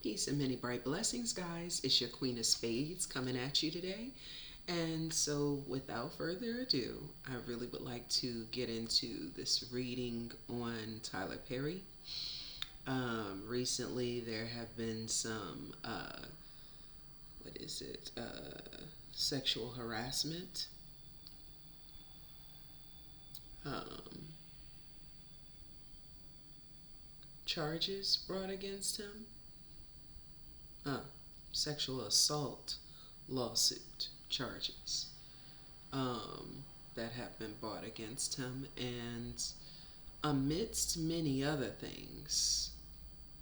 Peace and many bright blessings, guys. It's your Queen of Spades coming at you today. And so, without further ado, I really would like to get into this reading on Tyler Perry. Recently, there have been some, what is it, sexual harassment um, charges brought against him. Uh, Sexual assault lawsuit charges that have been brought against him, and amidst many other things,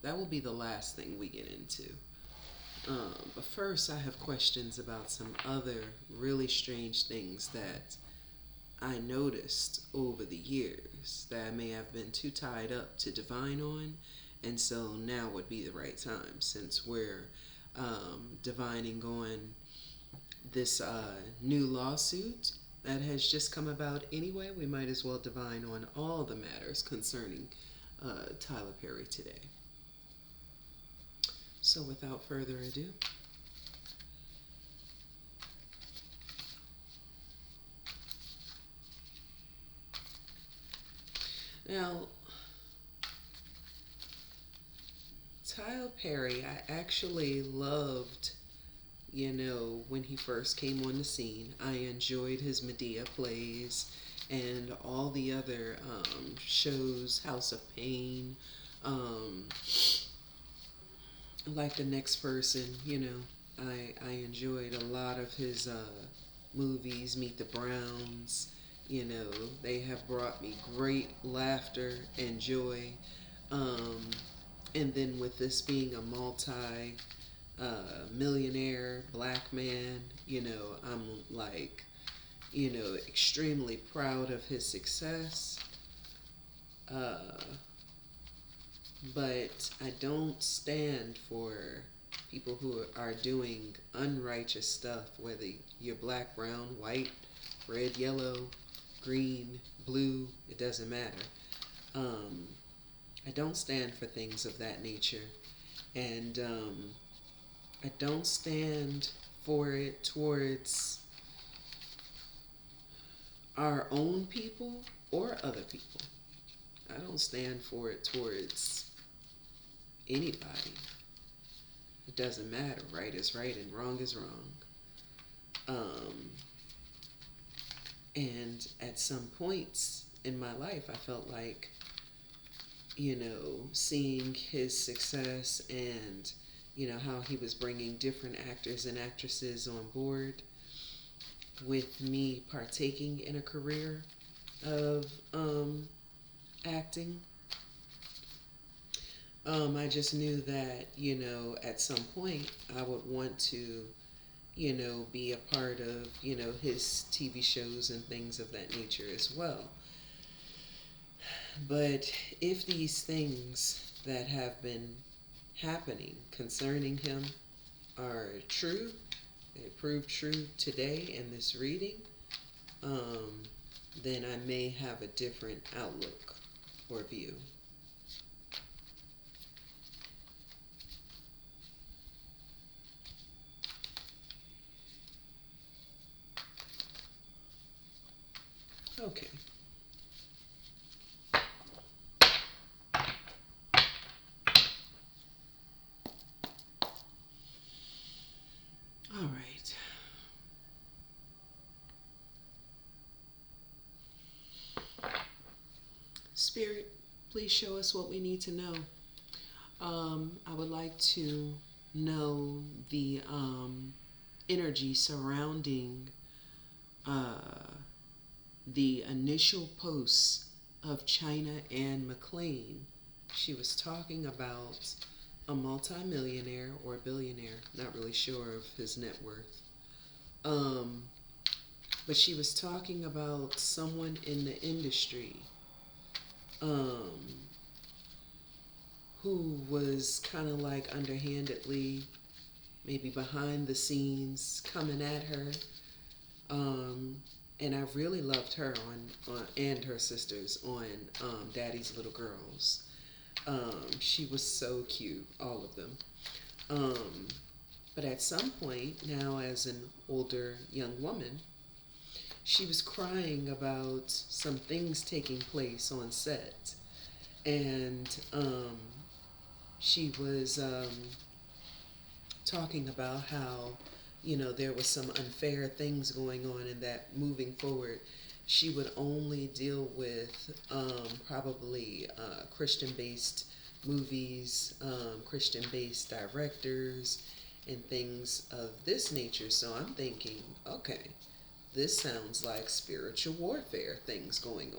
that will be the last thing we get into. But first, I have questions about some other really strange things that I noticed over the years that I may have been too tied up to divine on, and so now would be the right time since we're divining on this new lawsuit that has just come about anyway. We might as well divine on all the matters concerning Tyler Perry today. So, without further ado, now Tyler Perry, I actually loved, when he first came on the scene. I enjoyed his Medea plays and all the other shows, House of Pain, um, like the next person, I enjoyed a lot of his movies, Meet the Browns. They have brought me great laughter and joy. Um, and then with this being a multi millionaire black man, I'm like, extremely proud of his success. Uh, but I don't stand for people who are doing unrighteous stuff, whether you're black, brown, white, red, yellow, green, blue, it doesn't matter. Um, I don't stand for things of that nature. And I don't stand for it towards our own people or other people. I don't stand for it towards anybody. It doesn't matter. Right is right and wrong is wrong. Um, and at some points in my life, I felt like, seeing his success and, how he was bringing different actors and actresses on board with me partaking in a career of acting. I just knew that, at some point I would want to, be a part of, his TV shows and things of that nature as well. But if these things that have been happening concerning him are true, they prove true today in this reading, um, then I may have a different outlook or view. Okay. All right. Spirit, please show us what we need to know. I would like to know the energy surrounding the initial posts of China and McLean. She was talking about a multimillionaire or billionaire, not really sure of his net worth. Um, but she was talking about someone in the industry um, who was kind of like underhandedly, maybe behind the scenes, coming at her. And I really loved her on and her sisters on Daddy's Little Girls. She was so cute, all of them. Um, but at some point, now as an older young woman, she was crying about some things taking place on set. And she was talking about how, there was some unfair things going on, and that moving forward, she would only deal with probably Christian based movies, Christian based directors, and things of this nature. So I'm thinking, okay, this sounds like spiritual warfare things going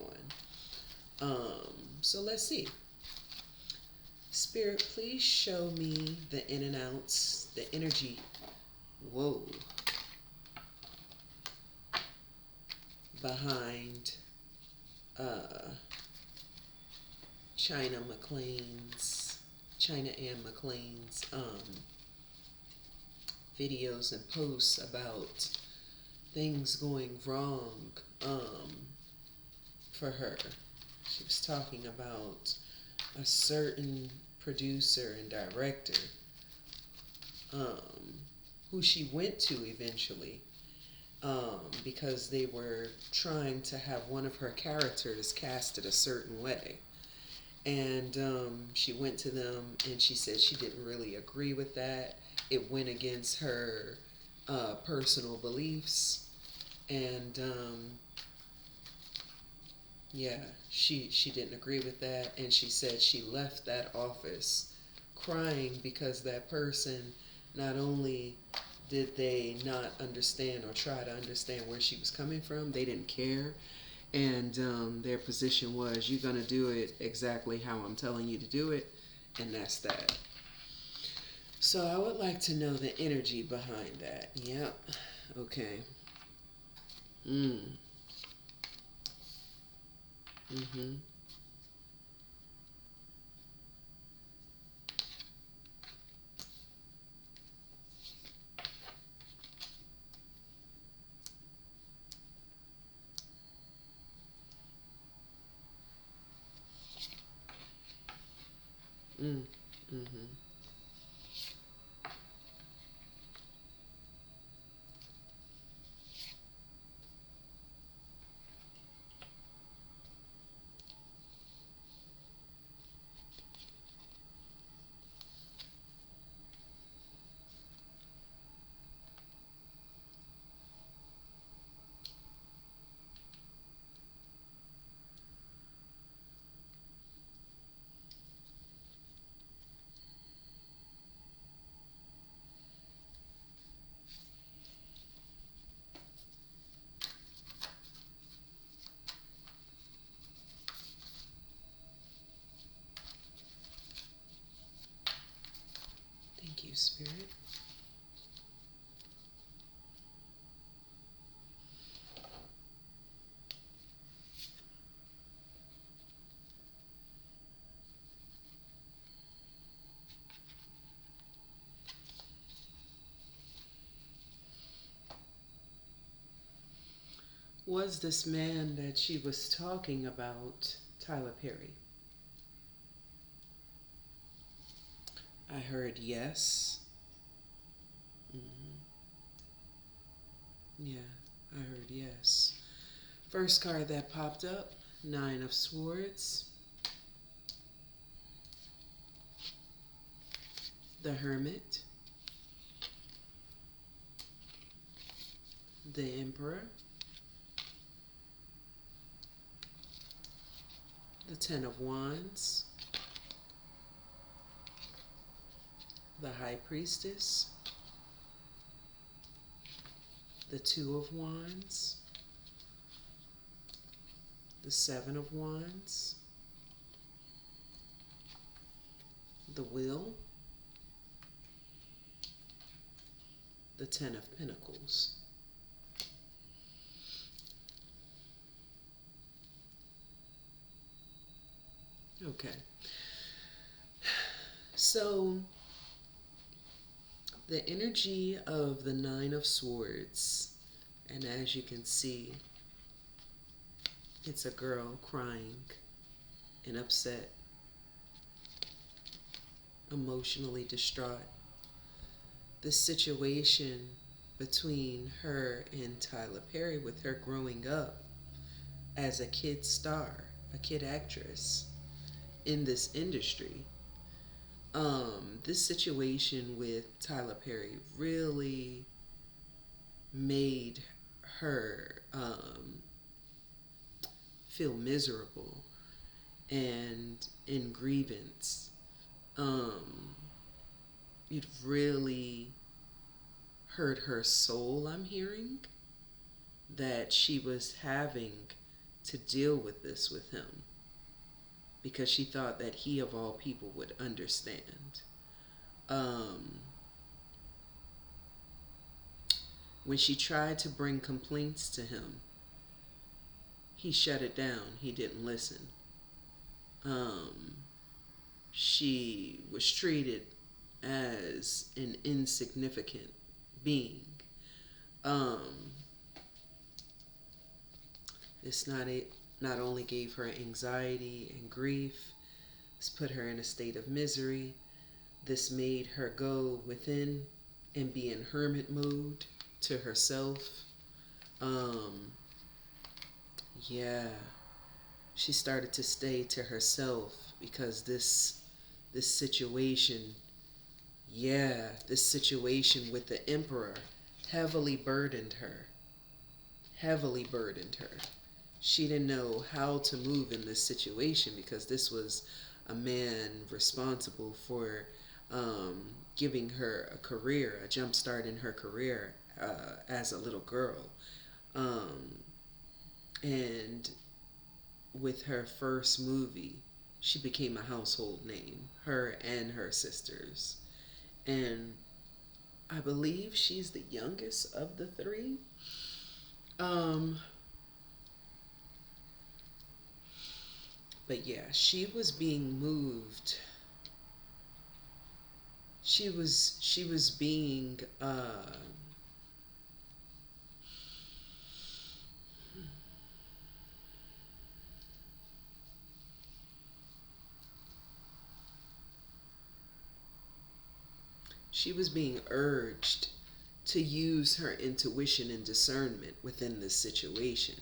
on. So let's see. Spirit, please show me the in and outs, the energy. Whoa. Behind China and McLean's videos and posts about things going wrong for her. She was talking about a certain producer and director who she went to eventually because they were trying to have one of her characters casted a certain way. And she went to them and she said she didn't really agree with that. It went against her personal beliefs. And yeah, she didn't agree with that. And she said she left that office crying because that person, not only did they not understand or try to understand where she was coming from, they didn't care. And their position was, you're going to do it exactly how I'm telling you to do it, and that's that. So I would like to know the energy behind that. Yep. Okay. Mm-hmm. Mm-hmm. Thank you, Spirit. Was this man that she was talking about Tyler Perry? I heard yes. Hmm. Yeah, I heard yes. First card that popped up, Nine of Swords, the Hermit, the Emperor, the Ten of Wands, the High Priestess, the Two of Wands, the Seven of Wands, the Wheel, the Ten of Pentacles. Okay. So the energy of the Nine of Swords, and as you can see, it's a girl crying and upset, emotionally distraught. the situation between her and Tyler Perry, with her growing up as a kid star, a kid actress in this industry. This situation with Tyler Perry really made her feel miserable and in grievance. Um, it really hurt her soul, I'm hearing, that she was having to deal with this with him because she thought that he, of all people, would understand. Um, when she tried to bring complaints to him, he shut it down. He didn't listen. Um, she was treated as an insignificant being. Um, not only gave her anxiety and grief, this put her in a state of misery. This made her go within and be in hermit mode to herself. Um, yeah, she started to stay to herself because this situation, this situation with the emperor heavily burdened her. Heavily burdened her. She didn't know how to move in this situation because this was a man responsible for giving her a career, a jump start in her career as a little girl. Um, and with her first movie, she became a household name, her and her sisters. And I believe she's the youngest of the three. Um, but yeah, she was being moved. She was being she was being urged to use her intuition and discernment within this situation.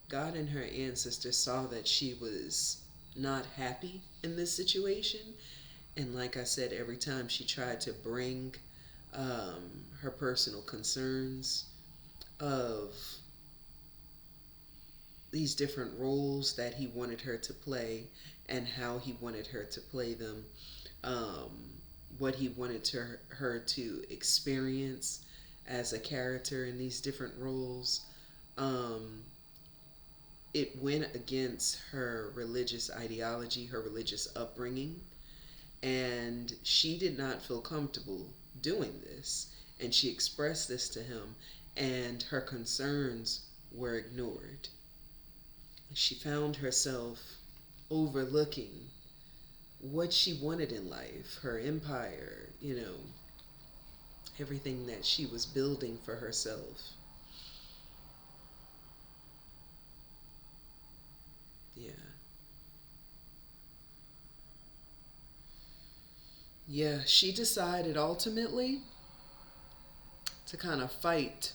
God and her ancestors saw that she was not happy in this situation. And like I said, every time she tried to bring her personal concerns of these different roles that he wanted her to play and how he wanted her to play them, um, what he wanted her to experience as a character in these different roles, um, it went against her religious ideology, her religious upbringing, and she did not feel comfortable doing this. And she expressed this to him, and her concerns were ignored. She found herself overlooking what she wanted in life, her empire, everything that she was building for herself. Yeah. Yeah, she decided ultimately to kind of fight,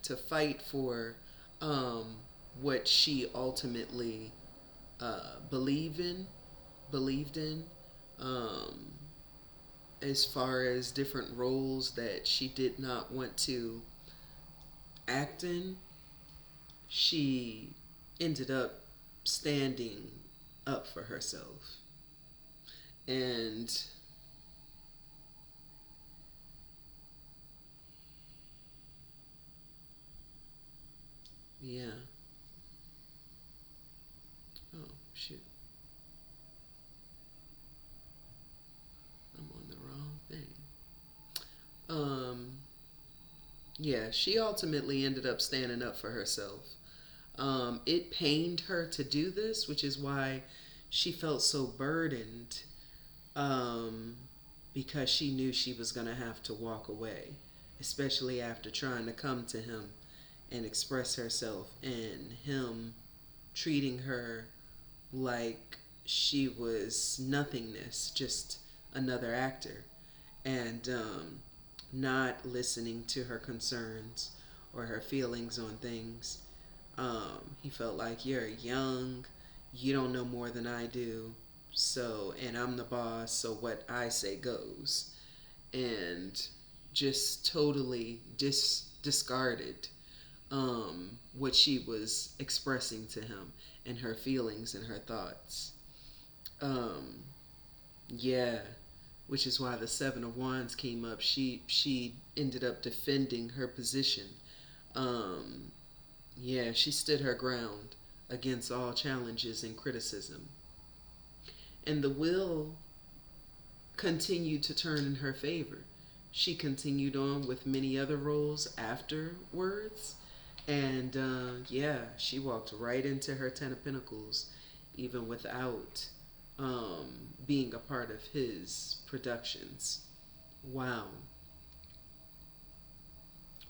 to fight for um, what she ultimately believed in, believed in, um, as far as different roles that she did not want to act in. She ended up standing up for herself. And yeah. Oh, shoot. I'm on the wrong thing. Um, yeah, she ultimately ended up standing up for herself. It pained her to do this, which is why she felt so burdened, um, because she knew she was going to have to walk away, especially after trying to come to him and express herself, and him treating her like she was nothingness, just another actor, and not listening to her concerns or her feelings on things. He felt like, you're young, you don't know more than I do, so, and I'm the boss, so what I say goes. And just totally discarded what she was expressing to him and her feelings and her thoughts. Um, yeah, which is why the Seven of Wands came up. She ended up defending her position. Um, yeah, she stood her ground against all challenges and criticism. And the wheel continued to turn in her favor. She continued on with many other roles afterwards. And yeah, she walked right into her Ten of Pentacles, even without being a part of his productions. Wow.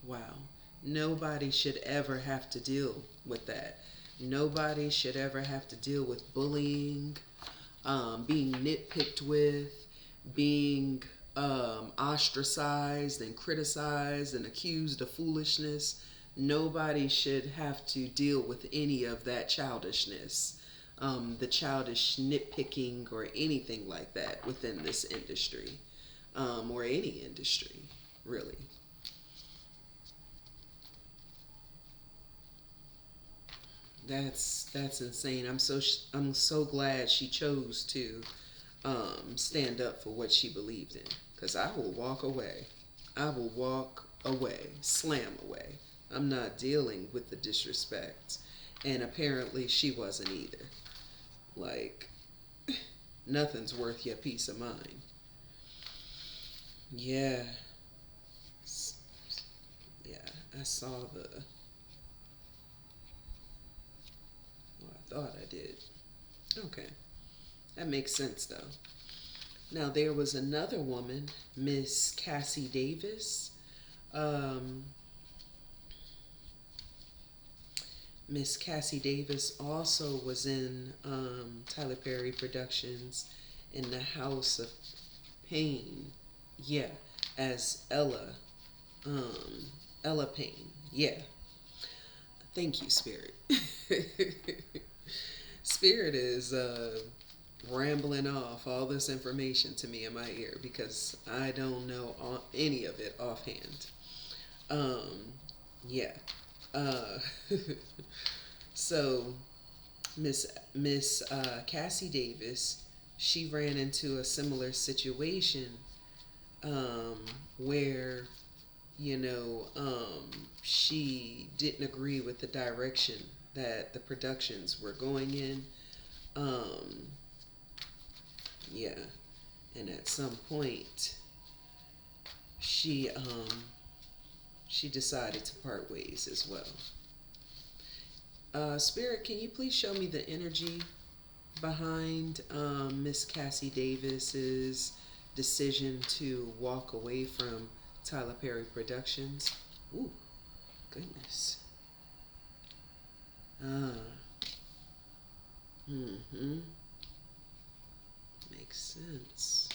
Wow. Nobody should ever have to deal with that. Nobody should ever have to deal with bullying, being nitpicked with, being ostracized and criticized and accused of foolishness. Nobody should have to deal with any of that childishness, the childish nitpicking or anything like that within this industry, or any industry, really. That's insane. I'm so glad she chose to stand up for what she believed in. Because I will walk away. I will walk away, slam away. I'm not dealing with the disrespect. And apparently she wasn't either. Like, nothing's worth your peace of mind. Yeah. Yeah, I saw the. Well, I thought I did. Okay. That makes sense, though. Now, there was another woman, Miss Cassie Davis. Um, Miss Cassie Davis also was in Tyler Perry Productions in The House of Pain. Yeah, as Ella. Ella Payne. Yeah. Thank you, Spirit. Spirit is rambling off all this information to me in my ear because I don't know any of it offhand. Yeah. Uh, so Miss Cassie Davis, she ran into a similar situation where she didn't agree with the direction that the productions were going in. Um, yeah, and at some point, she decided to part ways as well. Spirit, can you please show me the energy behind Miss Cassie Davis's decision to walk away from Tyler Perry Productions? Ooh, goodness. Ah. Mm-hmm. Makes sense.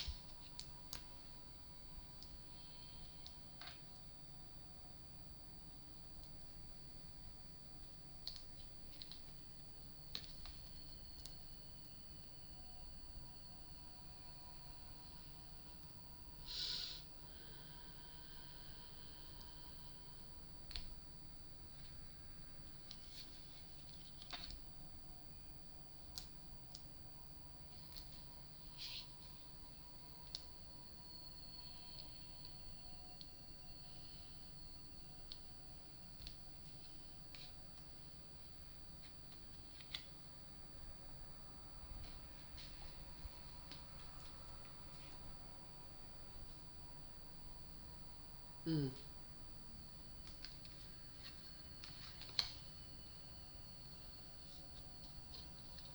Mm.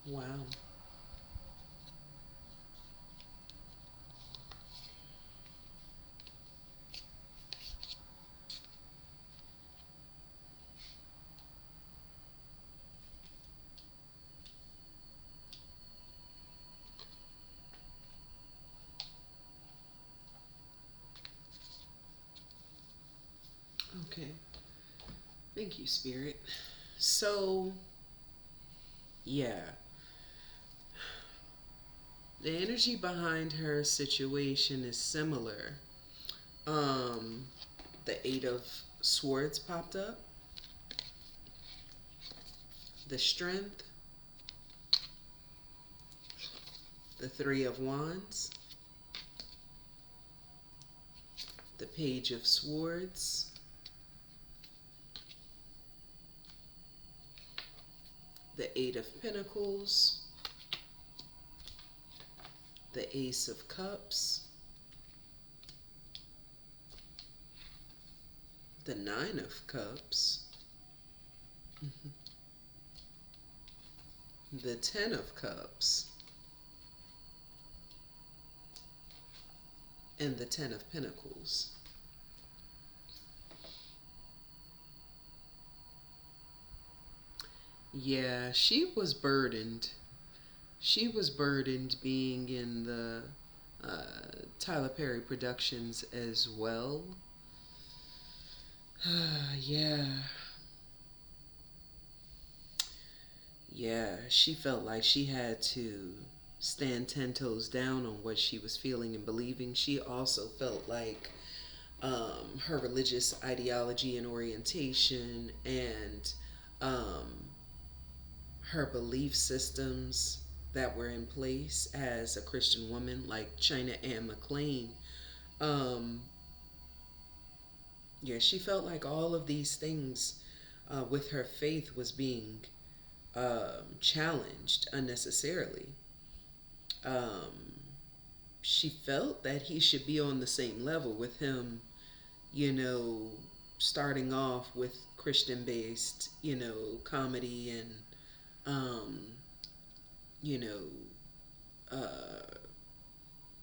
Wow. Okay. Thank you, Spirit. So, yeah. The energy behind her situation is similar. Um, the Eight of Swords popped up. The Strength. The Three of Wands. The Page of Swords. The Eight of Pentacles. The Ace of Cups. The Nine of Cups. The Ten of Cups. And the Ten of Pentacles. Yeah, she was burdened. She was burdened being in the Tyler Perry Productions as well. Yeah. Yeah, she felt like she had to stand 10 toes down on what she was feeling and believing. She also felt like her religious ideology and orientation and her belief systems that were in place as a Christian woman, like China Anne McClain. Um, yeah, she felt like all of these things with her faith was being challenged unnecessarily. Um, she felt that he should be on the same level with him, you know, starting off with Christian based, comedy and, um, you know,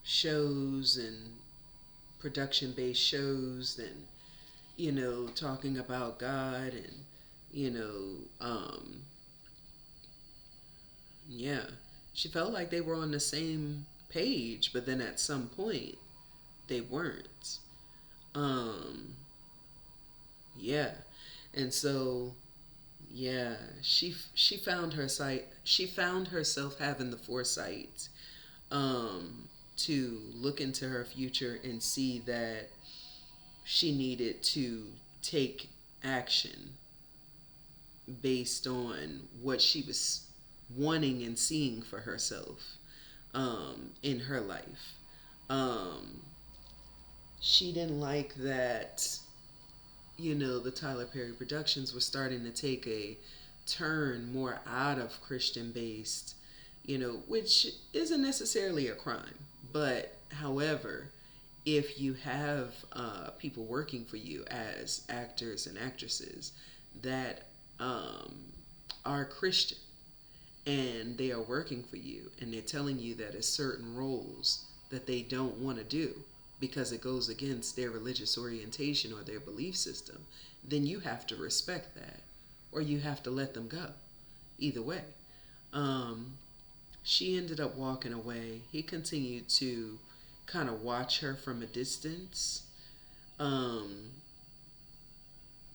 shows and production based shows and, talking about God and, yeah, she felt like they were on the same page, but then at some point they weren't. Um, yeah, and so yeah, she found her sight. She found herself having the foresight to look into her future and see that she needed to take action based on what she was wanting and seeing for herself in her life. Um, she didn't like that, the Tyler Perry Productions were starting to take a turn more out of Christian based, which isn't necessarily a crime. But however, if you have people working for you as actors and actresses that are Christian and they are working for you and they're telling you that it's certain roles that they don't want to do because it goes against their religious orientation or their belief system, then you have to respect that or you have to let them go. Either way. She ended up walking away. He continued to kind of watch her from a distance.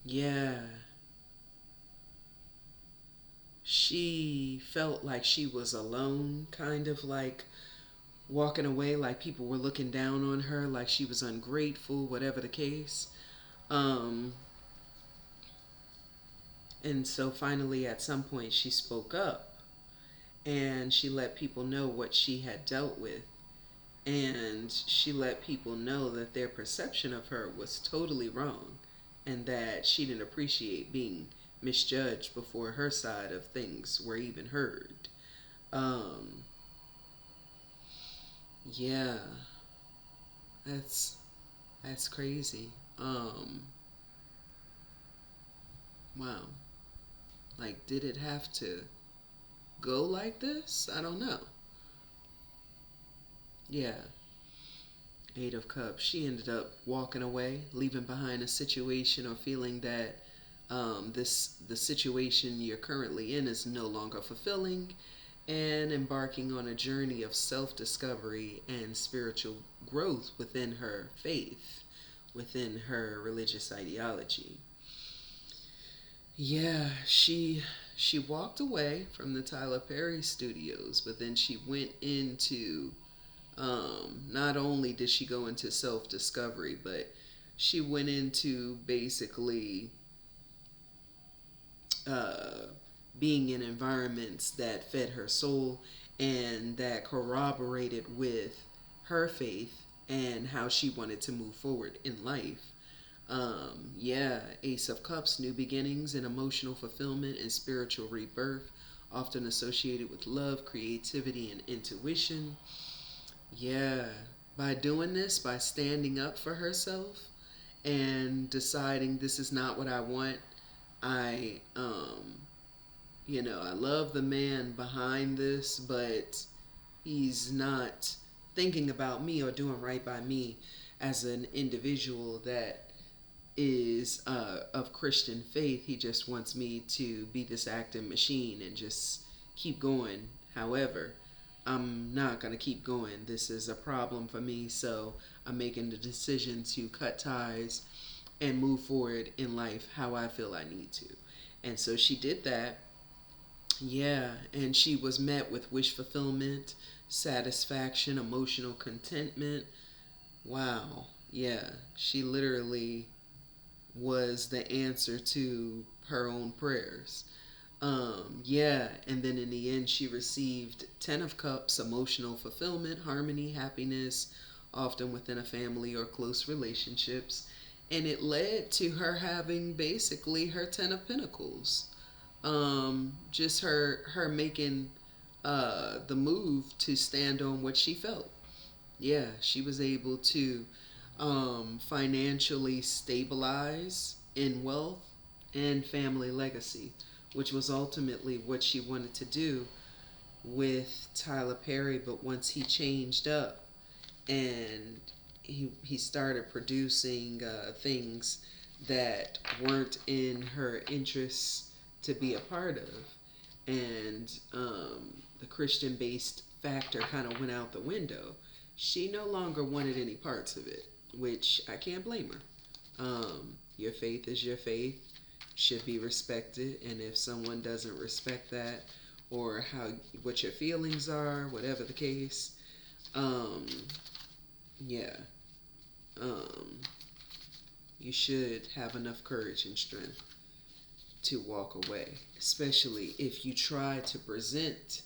Yeah. She felt like she was alone, kind of like walking away, like people were looking down on her, like she was ungrateful, whatever the case. Um, and so finally, at some point, she spoke up and she let people know what she had dealt with. And she let people know that their perception of her was totally wrong and that she didn't appreciate being misjudged before her side of things were even heard. Um, yeah, that's that's crazy. Wow. Like, did it have to go like this? I don't know. Yeah. Eight of Cups. She ended up walking away, leaving behind a situation or feeling that the situation you're currently in is no longer fulfilling, and embarking on a journey of self-discovery and spiritual growth within her faith, within her religious ideology. Yeah, she walked away from the Tyler Perry studios, but then she went into not only did she go into self discovery, but she went into basically uh, being in environments that fed her soul and that corroborated with her faith and how she wanted to move forward in life. Yeah, Ace of Cups, new beginnings and emotional fulfillment and spiritual rebirth, often associated with love, creativity, and intuition. Yeah, by doing this, by standing up for herself and deciding this is not what I want, I, I love the man behind this, but he's not thinking about me or doing right by me as an individual that is of Christian faith. He just wants me to be this acting machine and just keep going. However, I'm not going to keep going. This is a problem for me, so I'm making the decision to cut ties and move forward in life how I feel I need to. And so she did that. Yeah, and she was met with wish fulfillment, satisfaction, emotional contentment. Wow. Yeah, she literally was the answer to her own prayers. Yeah, and then in the end, she received 10 of Cups, emotional fulfillment, harmony, happiness, often within a family or close relationships. And it led to her having basically her 10 of Pentacles. Just her making the move to stand on what she felt. Yeah, she was able to financially stabilize in wealth and family legacy, which was ultimately what she wanted to do with Tyler Perry. But once he changed up and he started producing things that weren't in her interests to be a part of, and the Christian based factor kind of went out the window. She no longer wanted any parts of it, which I can't blame her. Your faith is your faith, should be respected, and if someone doesn't respect that or how what your feelings are, whatever the case, um, yeah, um, you should have enough courage and strength to walk away, especially if you try to present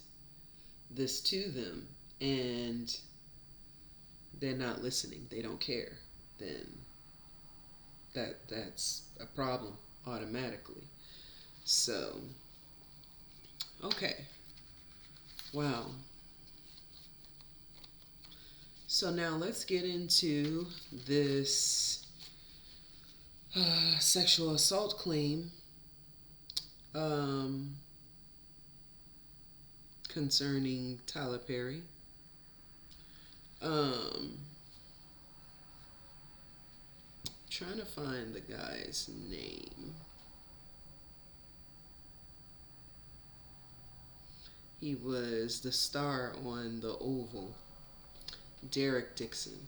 this to them and they're not listening, they don't care, then that's a problem automatically. So, okay. Wow. So now let's get into this sexual assault claim um, concerning Tyler Perry. Um, Trying to find the guy's name. He was the star on The Oval, Derek Dixon.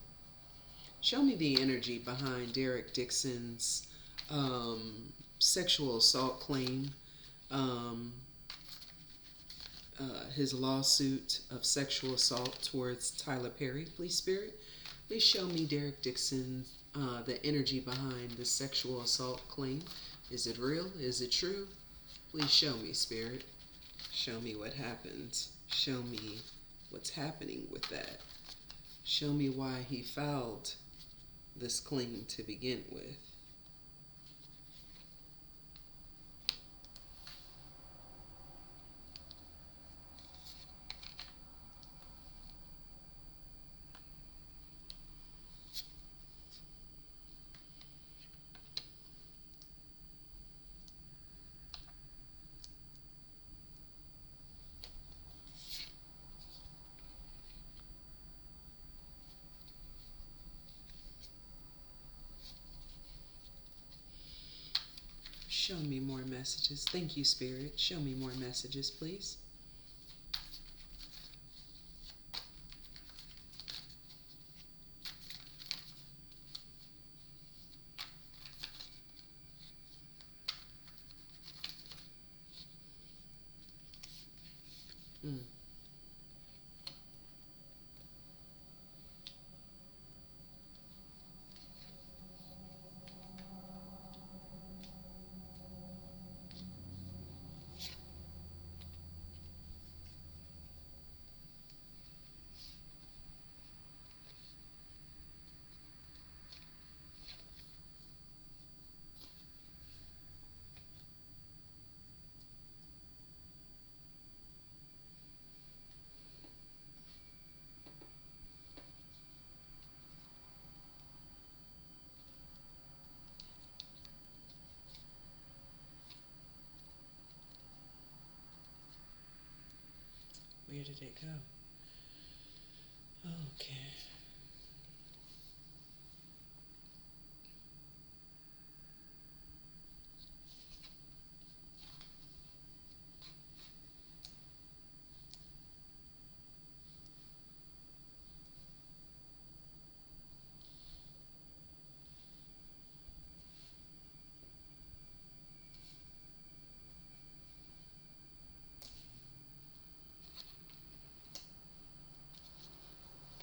Show me the energy behind Derek Dixon's sexual assault claim, um, his lawsuit of sexual assault towards Tyler Perry. Please, Spirit, please show me Derek Dixon, the energy behind the sexual assault claim. Is it real? Is it true? Please show me, Spirit. Show me what happened. Show me what's happening with that. Show me why he filed this claim to begin with. Show me more messages. Thank you, Spirit. Show me more messages, please. Where did it go? Okay.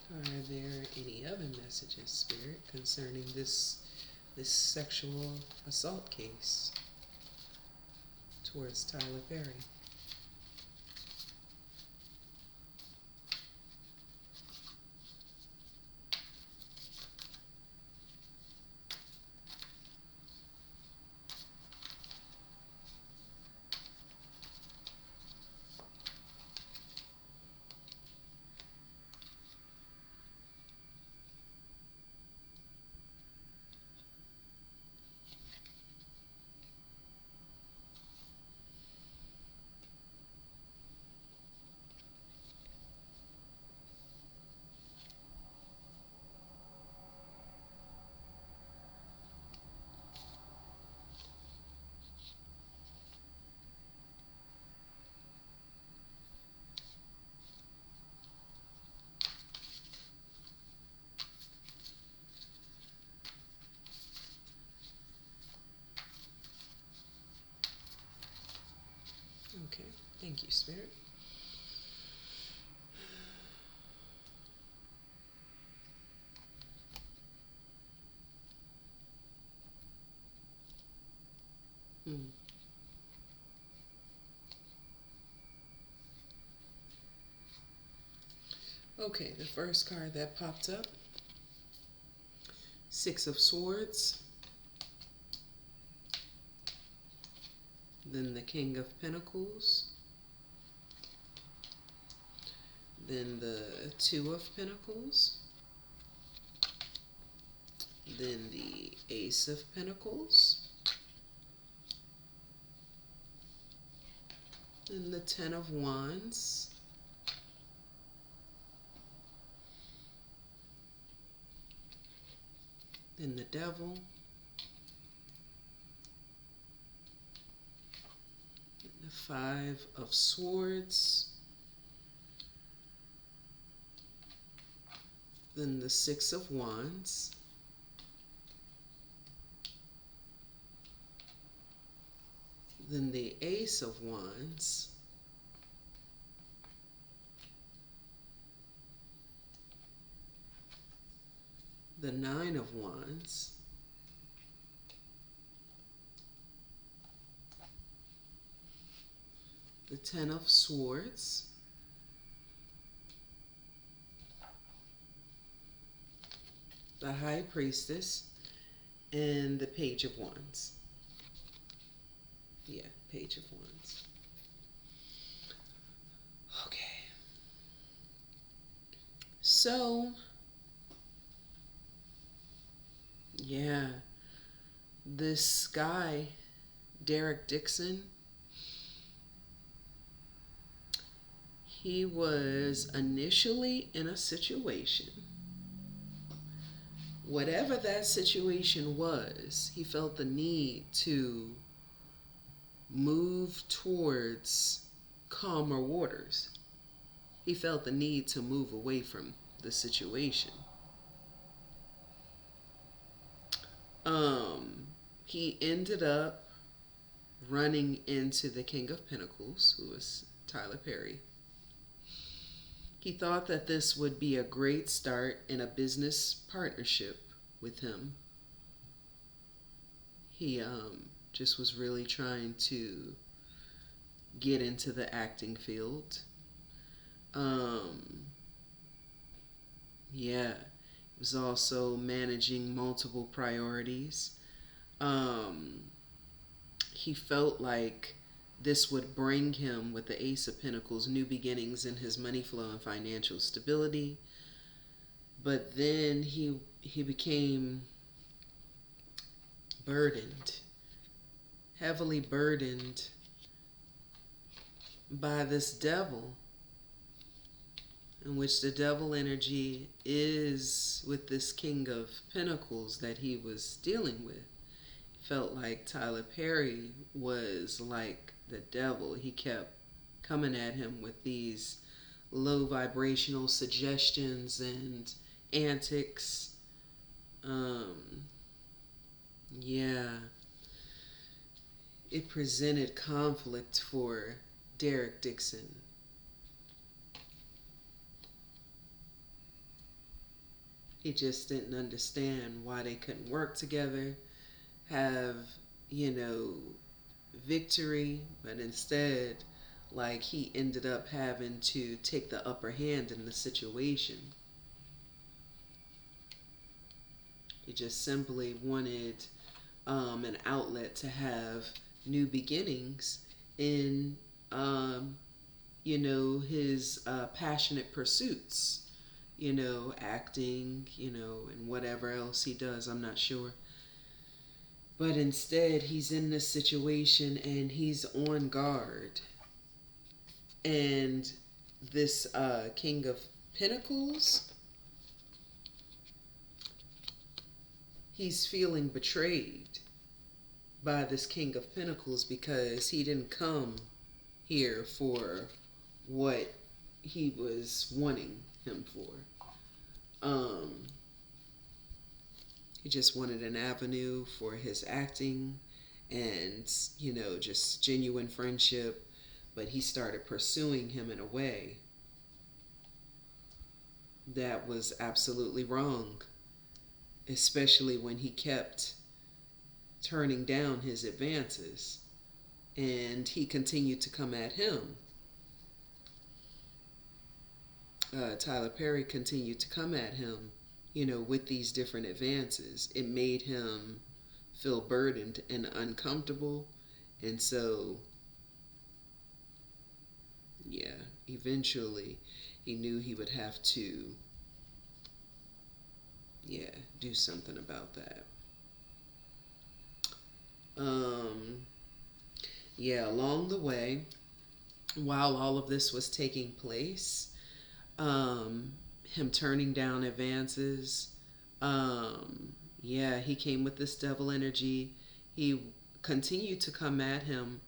Are there any other messages, Spirit, concerning this sexual assault case towards Tyler Perry? Okay, thank you, Spirit. Hmm. Okay, the first card that popped up, Six of Swords, then the King of Pentacles, then the Two of Pentacles, then the Ace of Pentacles, then the Ten of Wands, then the Devil, the Five of Swords, then the Six of Wands, then the Ace of Wands, the Nine of Wands, the Ten of Swords, the High Priestess, and the Page of Wands. Yeah, Page of Wands. Okay. So, yeah, this guy, Derek Dixon, he was initially in a situation. Whatever that situation was, he felt the need to move towards calmer waters. He felt the need to move away from the situation. He ended up running into the King of Pentacles, who was Tyler Perry. He thought that this would be a great start in a business partnership with him. He just was really trying to get into the acting field. Yeah, it was also managing multiple priorities. He felt like this would bring him, with the Ace of Pentacles, new beginnings in his money flow and financial stability. But then he became burdened, heavily burdened by this devil in which the devil energy is with this King of Pentacles that he was dealing with. Felt like Tyler Perry was like the devil. He kept coming at him with these low vibrational suggestions and antics. Yeah, it presented conflict for Derek Dixon. He just didn't understand why they couldn't work together, have, victory, but instead, like, he ended up having to take the upper hand in the situation. He just simply wanted an outlet to have new beginnings in, his passionate pursuits, acting, and whatever else he does, I'm not sure. But instead, he's in this situation and he's on guard. And this King of Pentacles, he's feeling betrayed by this King of Pentacles because he didn't come here for what he was wanting him for. He just wanted an avenue for his acting and, just genuine friendship. But he started pursuing him in a way that was absolutely wrong, especially when he kept turning down his advances and he continued to come at him. Tyler Perry continued to come at him, with these different advances. It made him feel burdened and uncomfortable. And so, yeah, eventually he knew he would have to, do something about that. Along the way, while all of this was taking place, him turning down advances, he came with this devil energy. He continued to come at him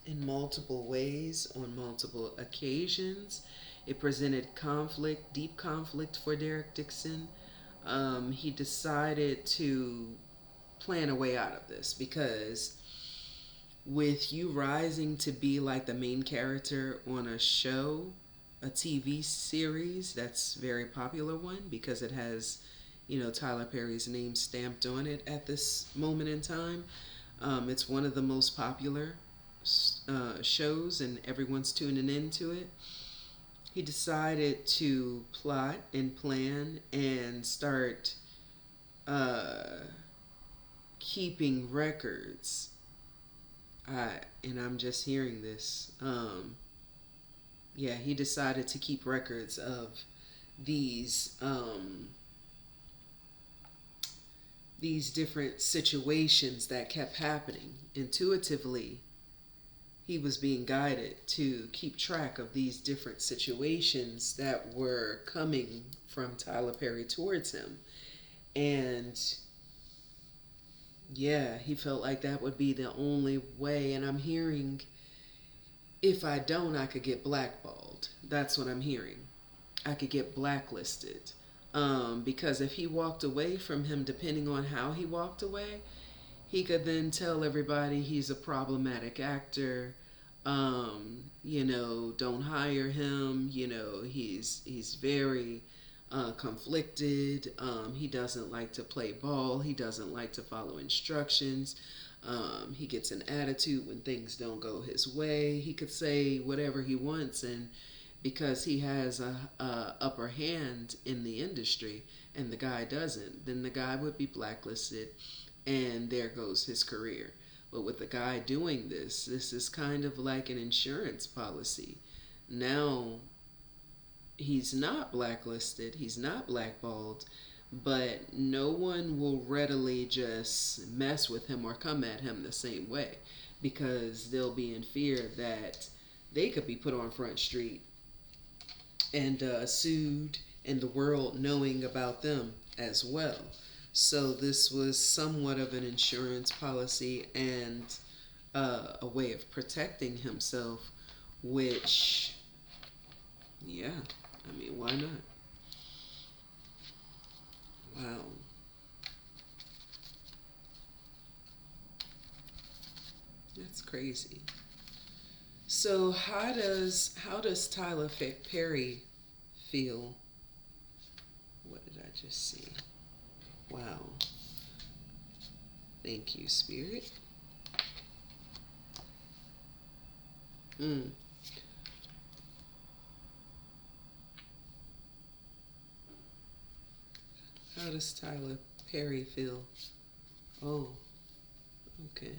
in multiple ways, on multiple occasions. It presented conflict, deep conflict for Derek Dixon. He decided to plan a way out of this because with you rising to be like the main character on a show, a TV series that's a very popular one because it has, Tyler Perry's name stamped on it at this moment in time. It's one of the most popular shows and everyone's tuning into it. He decided to plot and plan and start keeping records. And I'm just hearing this. He decided to keep records of these different situations that kept happening. Intuitively, he was being guided to keep track of these different situations that were coming from Tyler Perry towards him. And he felt like that would be the only way. And I'm hearing, if I don't, I could get blackballed. That's what I'm hearing. I could get blacklisted. Because if he walked away from him, depending on how he walked away, he could then tell everybody he's a problematic actor. Don't hire him. He's very conflicted. He doesn't like to play ball. He doesn't like to follow instructions. He gets an attitude when things don't go his way. He could say whatever he wants, and because he has a upper hand in the industry and the guy doesn't, then the guy would be blacklisted and there goes his career. But with the guy doing this is kind of like an insurance policy. Now, he's not blacklisted, he's not blackballed, but no one will readily just mess with him or come at him the same way because they'll be in fear that they could be put on Front Street and sued, and the world knowing about them as well. So this was somewhat of an insurance policy and a way of protecting himself, which, yeah, I mean, why not? Wow. That's crazy. So how does Tyler Perry feel? What did I just see? Wow. Thank you, Spirit. Mm. How does Tyler Perry feel? Oh, okay.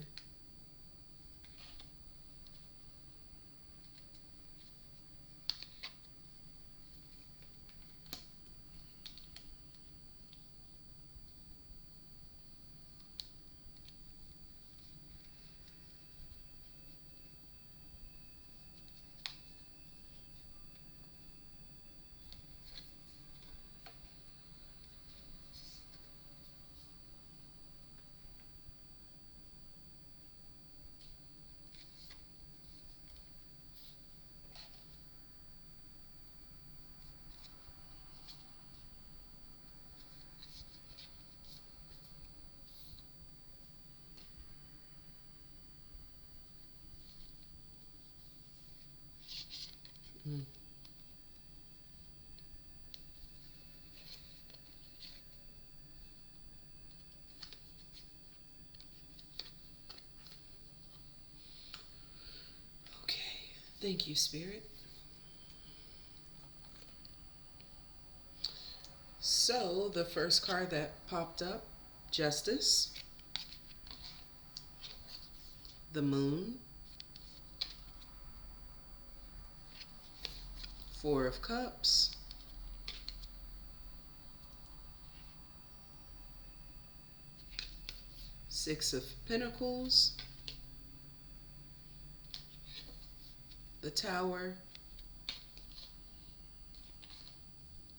Mm. Okay. Thank you, Spirit. So the first card that popped up, Justice, the Moon, Four of Cups, Six of Pentacles, the Tower,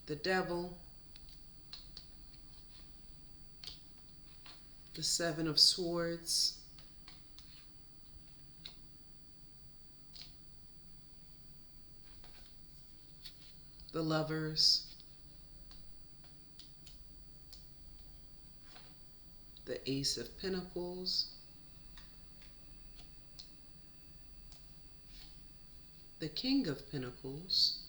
the Devil, the Seven of Swords, the Lovers, the Ace of Pentacles, the King of Pentacles,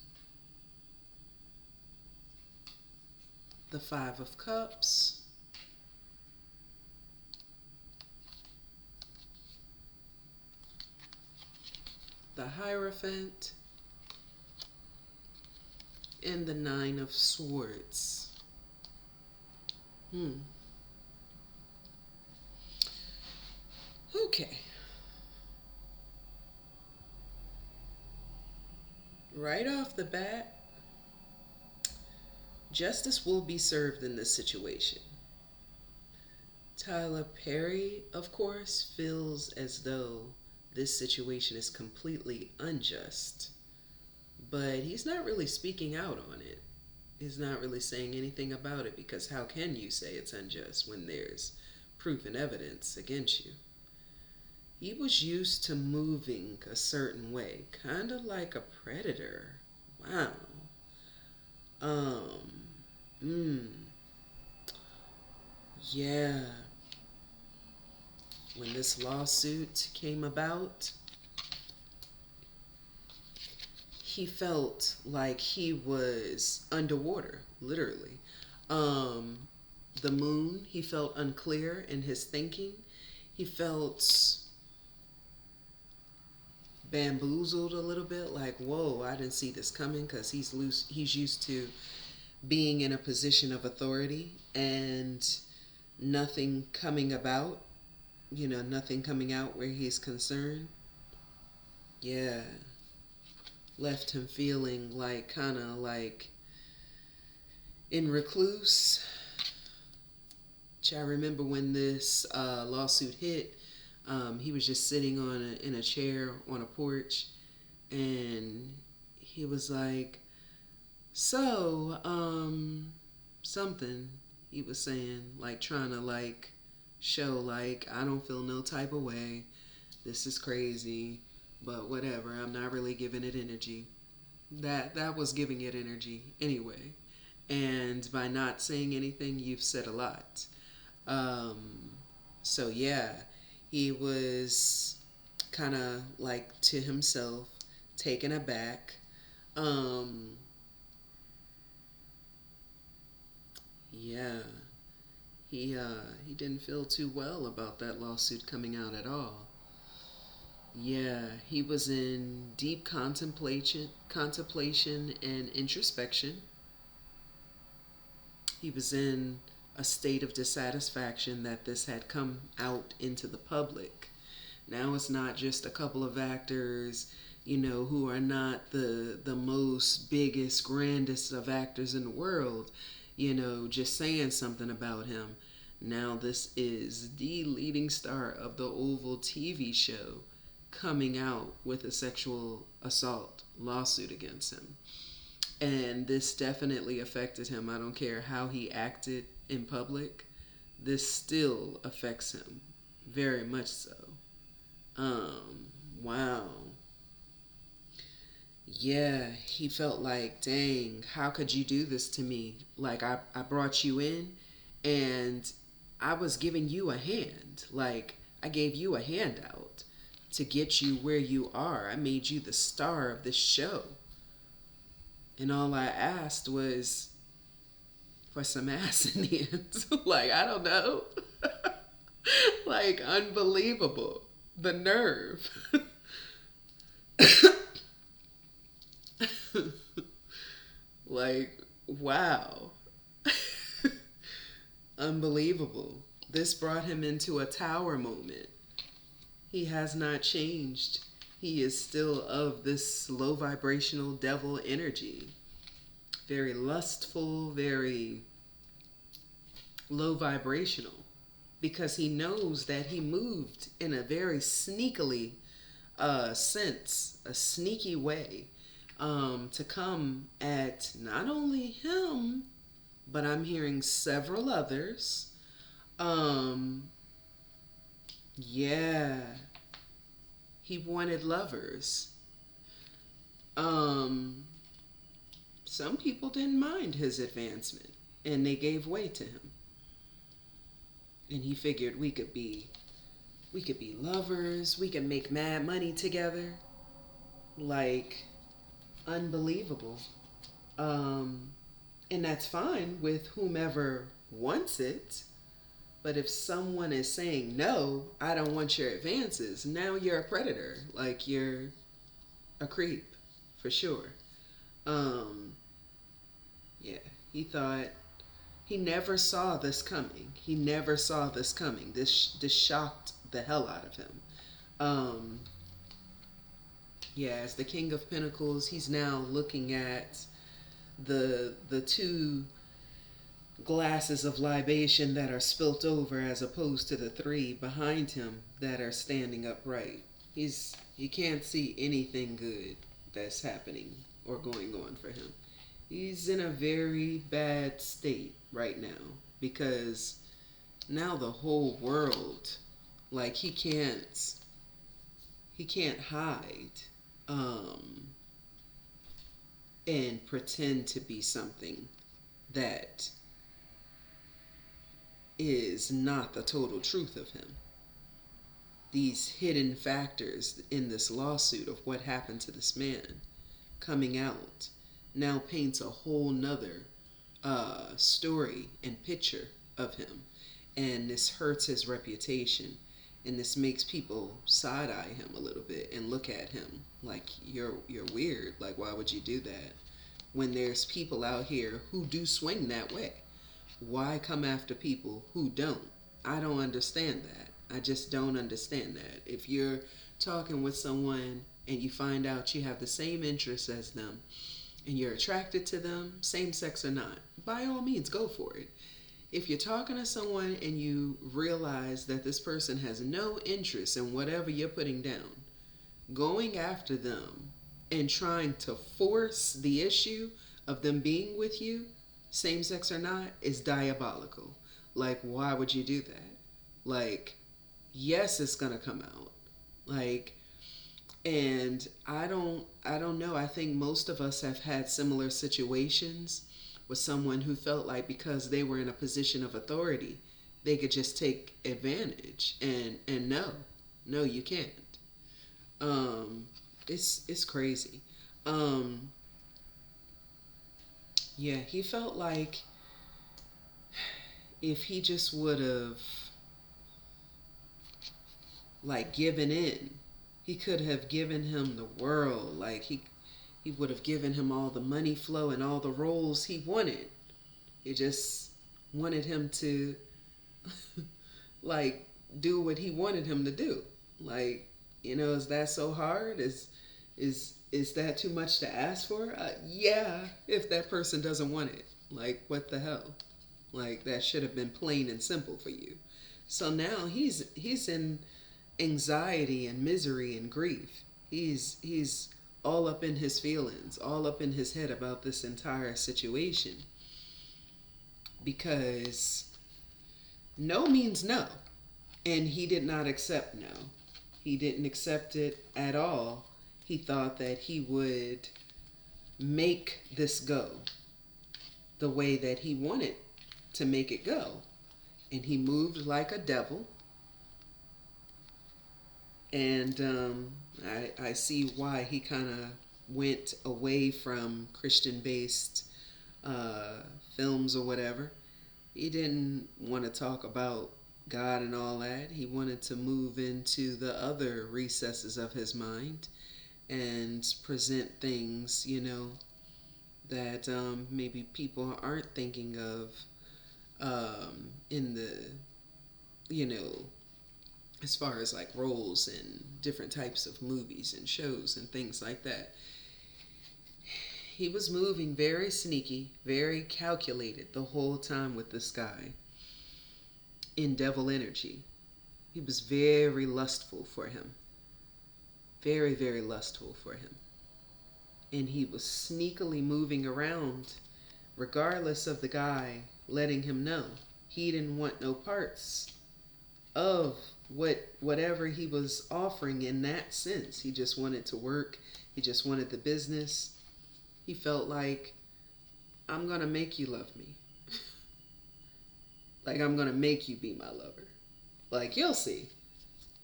the Five of Cups, the Hierophant, and the Nine of Swords. Okay. Right off the bat, justice will be served in this situation. Tyler Perry, of course, feels as though this situation is completely unjust, but he's not really speaking out on it. He's not really saying anything about it, because how can you say it's unjust when there's proof and evidence against you? He was used to moving a certain way, kind of like a predator. Wow. Um, yeah. When this lawsuit came about, he felt like he was underwater, literally. The Moon, he felt unclear in his thinking. He felt bamboozled a little bit, like, whoa, I didn't see this coming, because he's used to being in a position of authority and nothing coming about, nothing coming out where he's concerned. Yeah. Left him feeling like, kind of like in recluse. Which I remember when this lawsuit hit, he was just sitting in a chair on a porch, and he was like, So, something he was saying, like trying to like show like I don't feel no type of way. This is crazy, but whatever. I'm not really giving it energy. That was giving it energy anyway. And by not saying anything, you've said a lot. Um, so yeah, he was kind of like to himself, taken aback. Um, yeah, he didn't feel too well about that lawsuit coming out at all. Yeah, he was in deep contemplation and introspection. He was in a state of dissatisfaction that this had come out into the public. Now it's not just a couple of actors, who are not the most biggest, grandest of actors in the world, just saying something about him. Now this is the leading star of the Oval TV show coming out with a sexual assault lawsuit against him. And this definitely affected him. I don't care how he acted in public, this still affects him very much so. Um, wow. Yeah, he felt like, dang, how could you do this to me? Like, I brought you in and I was giving you a hand. Like, I gave you a handout to get you where you are. I made you the star of this show. And all I asked was for some ass in the end. Like, I don't know. Like, unbelievable. The nerve. Like, wow. Unbelievable. This brought him into a tower moment. He has not changed. He is still of this low vibrational devil energy. Very lustful, very low vibrational. Because he knows that he moved in a very sneakily sense, a sneaky way, to come at not only him, but I'm hearing several others. Um, yeah, he wanted lovers. Um, some people didn't mind his advancement, and they gave way to him. And he figured we could be lovers, we can make mad money together. Like, unbelievable. Um, and that's fine with whomever wants it. But if someone is saying, no, I don't want your advances, now you're a predator. Like, you're a creep, for sure. Um, yeah, he thought, he never saw this coming. He never saw this coming. This shocked the hell out of him. Um, yeah, as the King of Pentacles, he's now looking at the two glasses of libation that are spilt over as opposed to the three behind him that are standing upright. He can't see anything good that's happening or going on for him. He's in a very bad state right now because now the whole world, like, he can't hide um and pretend to be something that is not the total truth of him. These hidden factors in this lawsuit of what happened to this man coming out now paints a whole nother story and picture of him. And this hurts his reputation. And this makes people side-eye him a little bit and look at him like, you're weird. Like, why would you do that? When there's people out here who do swing that way. Why come after people who don't? I don't understand that. I just don't understand that. If you're talking with someone and you find out you have the same interests as them and you're attracted to them, same sex or not, by all means, go for it. If you're talking to someone and you realize that this person has no interest in whatever you're putting down, going after them and trying to force the issue of them being with you, same sex or not, is diabolical. Like, why would you do that? Like, yes, it's gonna come out. Like, and I don't know. I think most of us have had similar situations with someone who felt like because they were in a position of authority, they could just take advantage. And no, no, you can't. Um, it's crazy. Um, yeah, he felt like if he just would have like given in, he could have given him the world. Like he would have given him all the money flow and all the roles he wanted. He just wanted him to like do what he wanted him to do. Like, is that so hard? Is that too much to ask for? Yeah, if that person doesn't want it. Like, what the hell? Like, that should have been plain and simple for you. So now he's in anxiety and misery and grief. He's all up in his feelings, all up in his head about this entire situation because no means no. And he did not accept no. He didn't accept it at all. He thought that he would make this go the way that he wanted to make it go. And he moved like a devil. And I see why he kind of went away from Christian-based films or whatever. He didn't want to talk about God and all that. He wanted to move into the other recesses of his mind and present things, that maybe people aren't thinking of in the, as far as like roles and different types of movies and shows and things like that. He was moving very sneaky, very calculated the whole time with this guy in devil energy. He was very lustful for him. Very, very lustful for him. And he was sneakily moving around regardless of the guy letting him know. He didn't want no parts of whatever he was offering in that sense. He just wanted to work. He just wanted the business. He felt like, I'm going to make you love me. Like, I'm going to make you be my lover. Like, you'll see.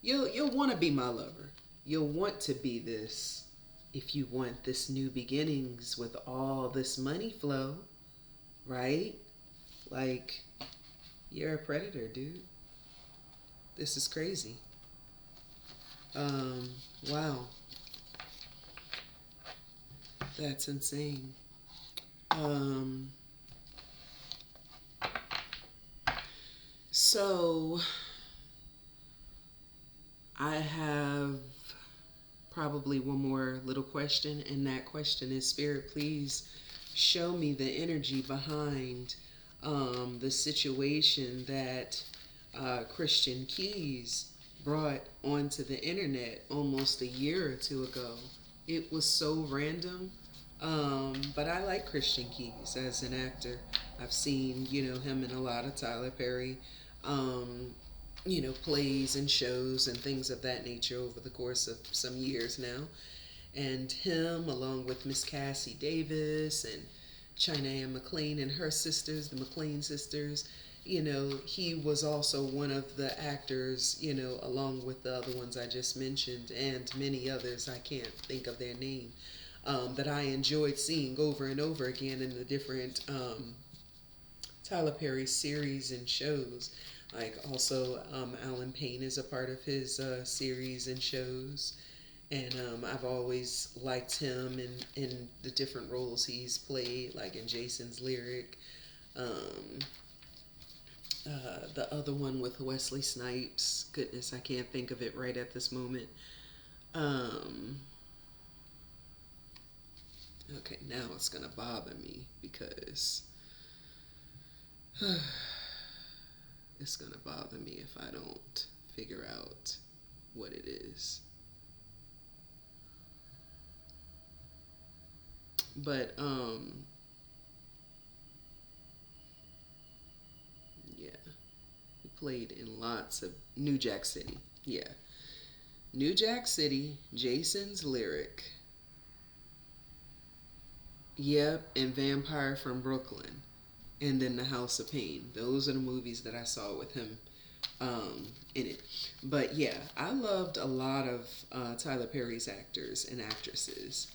You'll want to be my lover. You'll want to be this. If you want this new beginnings with all this money flow, right? Like, you're a predator, dude. This is crazy. Wow. That's insane. So I have probably one more little question, and that question is, Spirit, please show me the energy behind the situation that Christian Keys brought onto the internet almost a year or two ago. It was so random, but I like Christian Keys as an actor. I've seen, him in a lot of Tyler Perry, plays and shows and things of that nature over the course of some years now. And him, along with Miss Cassie Davis and China McClain and her sisters, the McClain sisters, he was also one of the actors, along with the other ones I just mentioned and many others, I can't think of their name, that I enjoyed seeing over and over again in the different Tyler Perry series and shows. Like also Alan Payne is a part of his series and shows. And I've always liked him in the different roles he's played, like in Jason's Lyric. The other one with Wesley Snipes. Goodness, I can't think of it right at this moment. Okay, now it's going to bother me because it's going to bother me if I don't figure out what it is. But played in lots of New Jack City. Yeah. New Jack City, Jason's Lyric. Yep, and Vampire from Brooklyn. And then The House of Pain. Those are the movies that I saw with him in it. But yeah, I loved a lot of Tyler Perry's actors and actresses,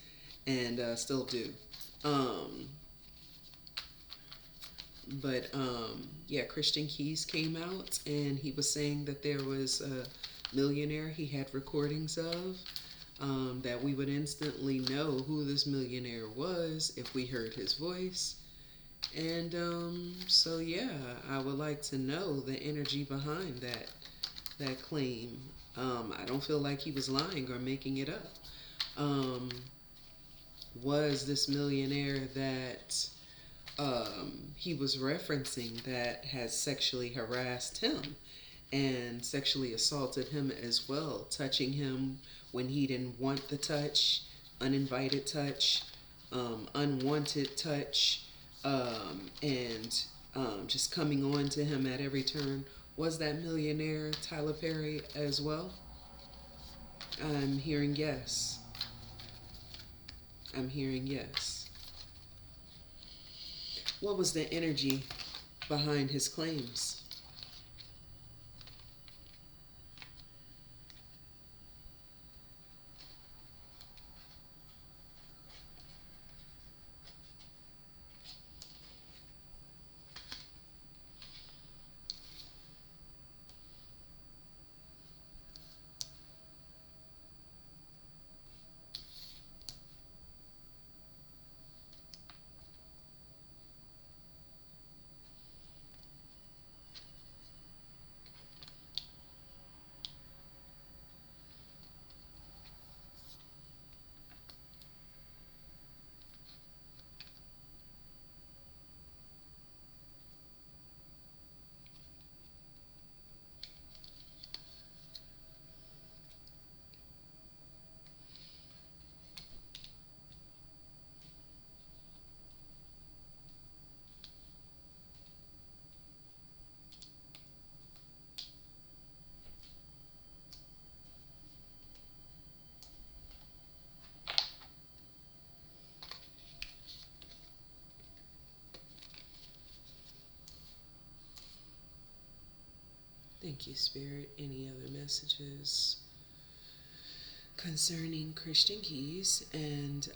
and still do. Um, but yeah, Christian Keys came out and he was saying that there was a millionaire he had recordings of, that we would instantly know who this millionaire was if we heard his voice. And so yeah, I would like to know the energy behind that claim. I don't feel like he was lying or making it up. Um, was this millionaire that he was referencing that has sexually harassed him and sexually assaulted him as well, touching him when he didn't want the touch, uninvited touch, unwanted touch, and just coming on to him at every turn? Was that millionaire Tyler Perry as well? I'm hearing yes. I'm hearing yes. What was the energy behind his claims? Thank you, Spirit. Any other messages concerning Christian Keys and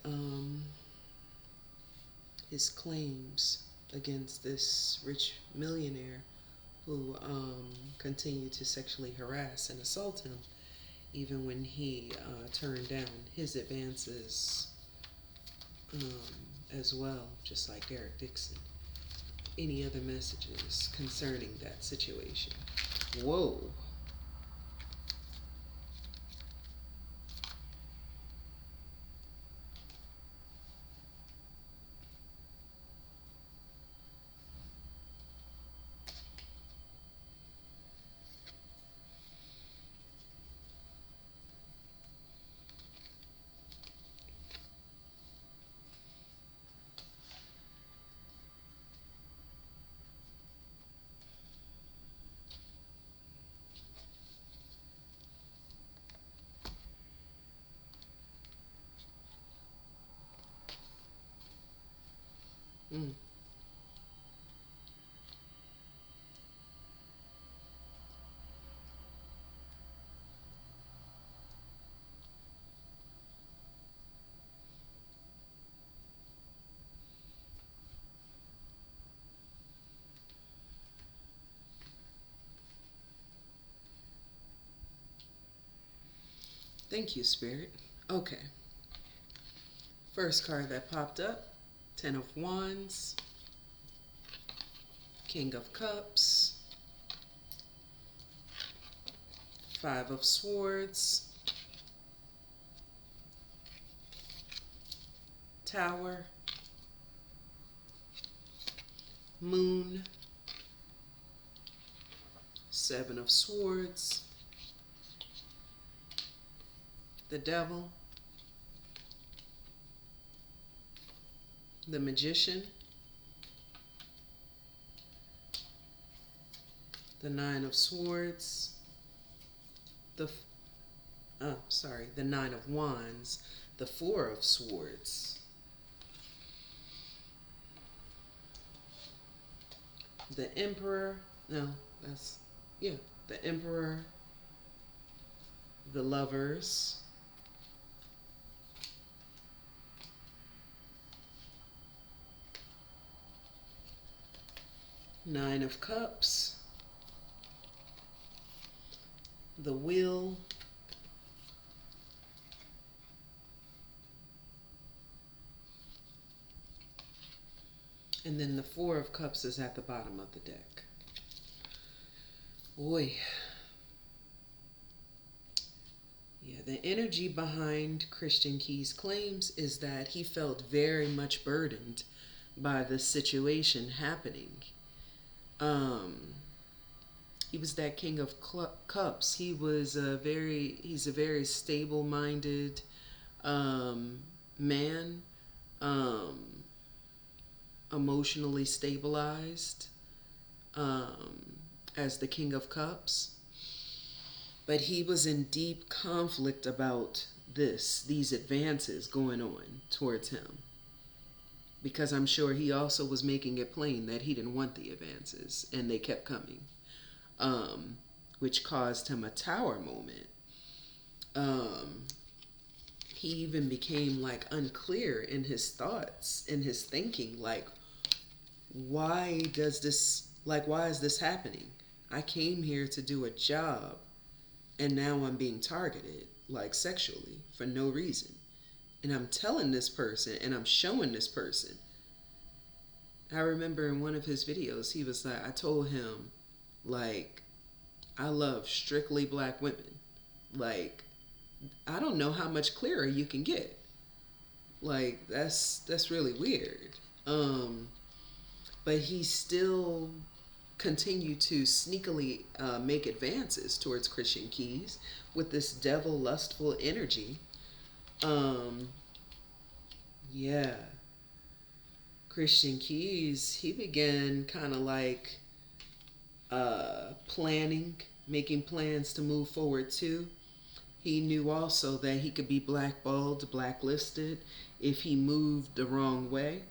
his claims against this rich millionaire who continued to sexually harass and assault him even when he turned down his advances as well, just like Derek Dixon? Any other messages concerning that situation? Whoa. Mm. Thank you, Spirit. Okay. First card that popped up, Ten of Wands, King of Cups, Five of Swords, Tower, Moon, Seven of Swords, the Devil, the Magician, the Nine of Swords, the the Nine of Wands, the Four of Swords, the Emperor, no, that's, yeah, the Emperor, the Lovers, Nine of Cups, the Wheel, and then the Four of Cups is at the bottom of the deck. Boy. Yeah, the energy behind Christian Key's claims is that he felt very much burdened by the situation happening. He was that King of Cups. He's a very stable-minded man, emotionally stabilized as the King of Cups. But he was in deep conflict about these advances going on towards him. Because I'm sure he also was making it plain that he didn't want the advances, and they kept coming, which caused him a tower moment. He even became like unclear in his thoughts, in his thinking, like, why is this happening? I came here to do a job, and now I'm being targeted, like sexually, for no reason. And I'm telling this person, and I'm showing this person. I remember in one of his videos, he was like, I told him, like, I love strictly black women. Like, I don't know how much clearer you can get. Like, that's really weird. But he still continued to sneakily make advances towards Christian Keys with this devil lustful energy. Yeah. Christian Keys, he began kind of like making plans to move forward too. He knew also that he could be blackballed, blacklisted if he moved the wrong way.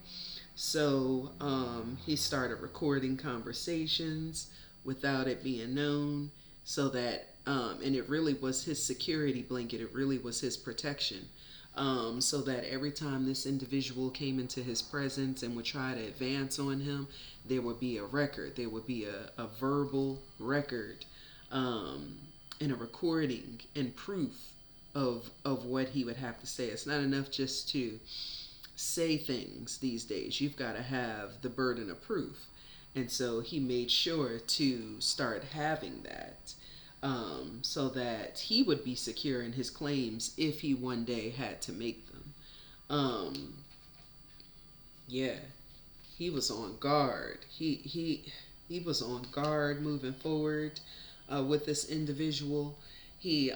So he started recording conversations without it being known, so that, and it really was his security blanket, it really was his protection. So that every time this individual came into his presence and would try to advance on him, there would be a record, there would be a verbal record, and a recording and proof of what he would have to say. It's not enough just to say things these days. You've got to have the burden of proof. And so he made sure to start having that, so that he would be secure in his claims if he one day had to make them. Yeah, he was on guard. He was on guard moving forward with this individual. He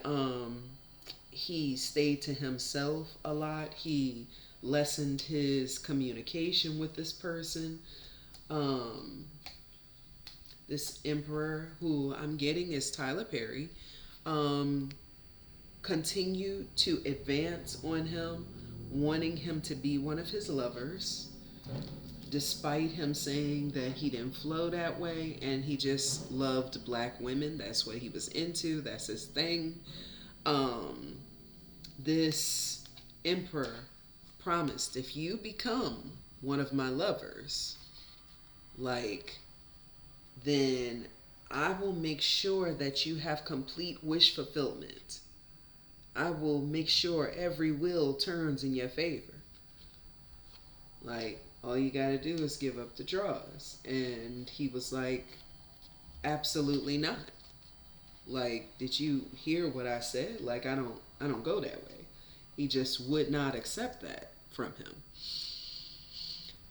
stayed to himself a lot. He lessened his communication with this person. This emperor, who I'm getting is Tyler Perry, continued to advance on him, wanting him to be one of his lovers, despite him saying that he didn't flow that way and he just loved black women. That's what he was into. That's his thing. This emperor promised, if you become one of my lovers, like, then I will make sure that you have complete wish fulfillment. I will make sure every wheel turns in your favor. Like, all you gotta do is give up the draws. And he was like, absolutely not. Like, did you hear what I said? Like, I don't go that way. He just would not accept that from him.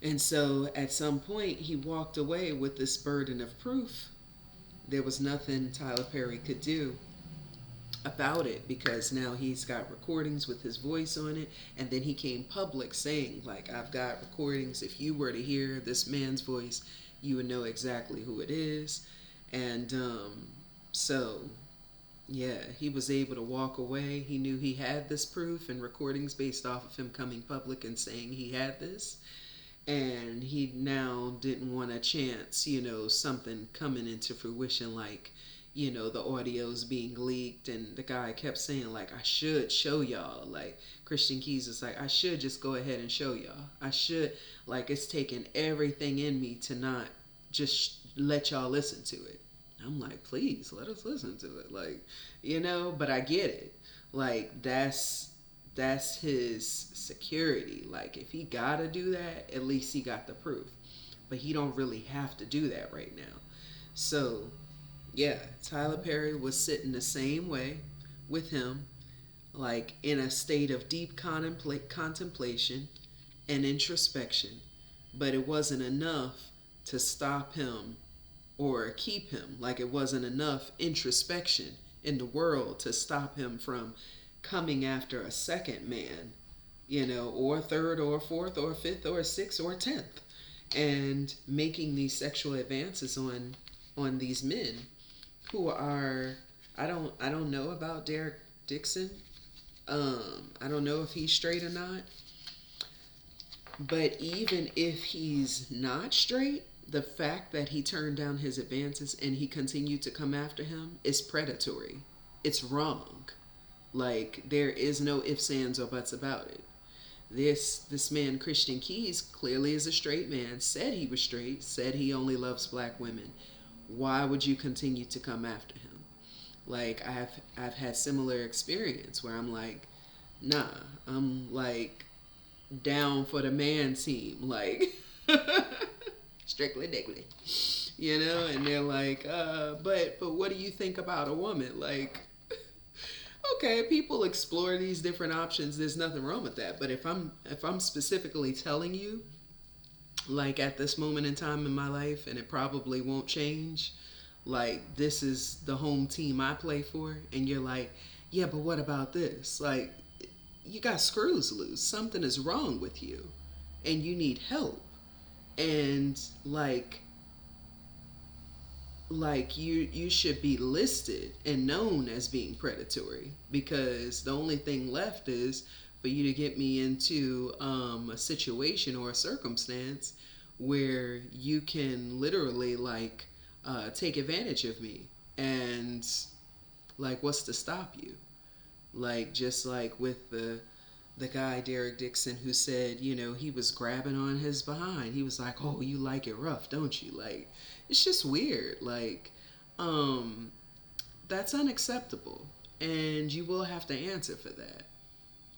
And so at some point he walked away with this burden of proof. There was nothing Tyler Perry could do about it, because now he's got recordings with his voice on it. And then he came public saying, like, I've got recordings. If you were to hear this man's voice, you would know exactly who it is. And so, yeah, he was able to walk away. He knew he had this proof and recordings based off of him coming public and saying he had this. And he now didn't want a chance, something coming into fruition, like, the audios being leaked. And the guy kept saying, like, I should show y'all. Like, Christian Keys is like, I should just go ahead and show y'all. I should, like, it's taken everything in me to not just let y'all listen to it. I'm like, please let us listen to it. Like, but I get it. Like, that's his security. Like, if he gotta do that, at least he got the proof. But he don't really have to do that right now. So, yeah, Tyler Perry was sitting the same way with him, like in a state of deep contemplation and introspection. But it wasn't enough to stop him or keep him. Like, it wasn't enough introspection in the world to stop him from coming after a second man, or third or fourth or fifth or sixth or 10th, and making these sexual advances on these men who are, I don't know about Derek Dixon. I don't know if he's straight or not. But even if he's not straight, the fact that he turned down his advances and he continued to come after him is predatory. It's wrong. Like, there is no ifs, ands, or buts about it. This man, Christian Keys, clearly is a straight man, said he was straight, said he only loves black women. Why would you continue to come after him? Like, I've had similar experience where I'm like, nah, I'm like down for the man team, like strictly diggly, and they're like, but what do you think about a woman? Like, okay, people explore these different options. There's nothing wrong with that. But if I'm specifically telling you, like, at this moment in time in my life, and it probably won't change, like, this is the home team I play for, and you're like, yeah, but what about this? Like, you got screws loose. Something is wrong with you, and you need help. And like you should be listed and known as being predatory, because the only thing left is for you to get me into a situation or a circumstance where you can literally take advantage of me. And like, what's to stop you? Like, just like with the guy Derek Dixon, who said, he was grabbing on his behind. He was like, oh, you like it rough, don't you? Like, it's just weird. Like, that's unacceptable. And you will have to answer for that.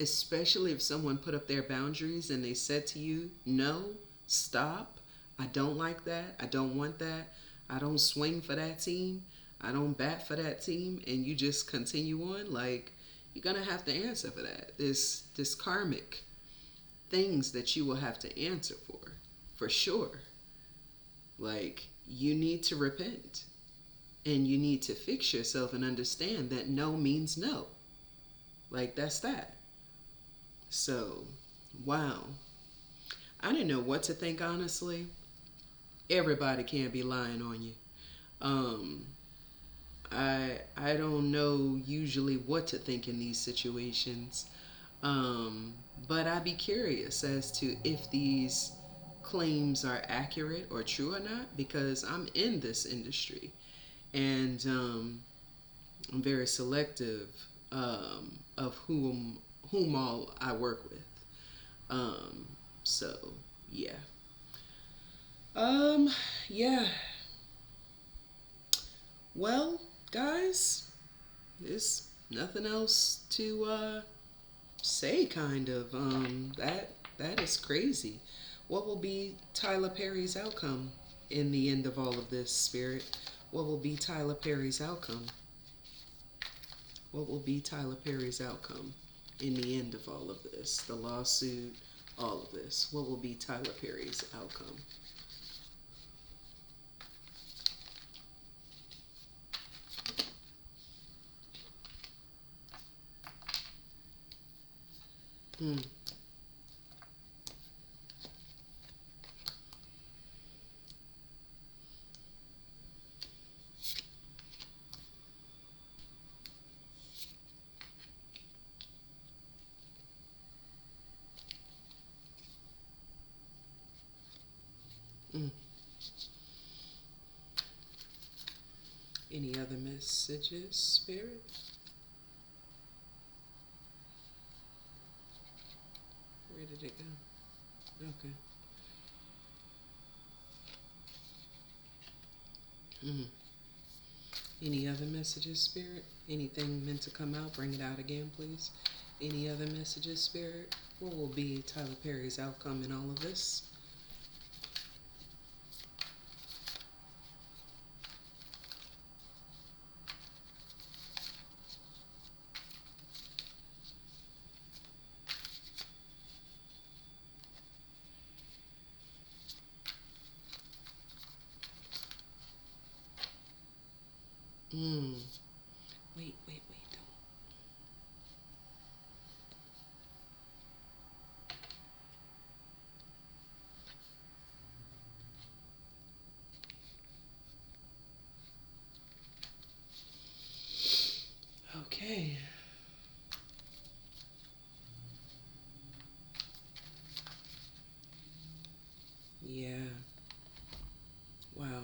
Especially if someone put up their boundaries and they said to you, no, stop. I don't like that. I don't want that. I don't swing for that team. I don't bat for that team. And you just continue on. Like, you're going to have to answer for that. This karmic things that you will have to answer for sure. Like, you need to repent, and you need to fix yourself and understand that no means no. Like, that's that. So, wow. I didn't know what to think, honestly. Everybody can't be lying on you. I don't know usually what to think in these situations. But I'd be curious as to if these claims are accurate or true or not, because I'm in this industry, and I'm very selective of whom all I work with. So yeah. Yeah. Well, guys, there's nothing else to say, kind of. That is crazy. What will be Tyler Perry's outcome in the end of all of this, Spirit? What will be Tyler Perry's outcome? What will be Tyler Perry's outcome in the end of all of this? The lawsuit, all of this. What will be Tyler Perry's outcome? Mm. Any other messages, Spirit? Where did it go? Okay. Mm. Any other messages, Spirit? Anything meant to come out? Bring it out again, please. Any other messages, Spirit? What will be Tyler Perry's outcome in all of this? Mm. Wait, don't. Okay. Yeah. Wow.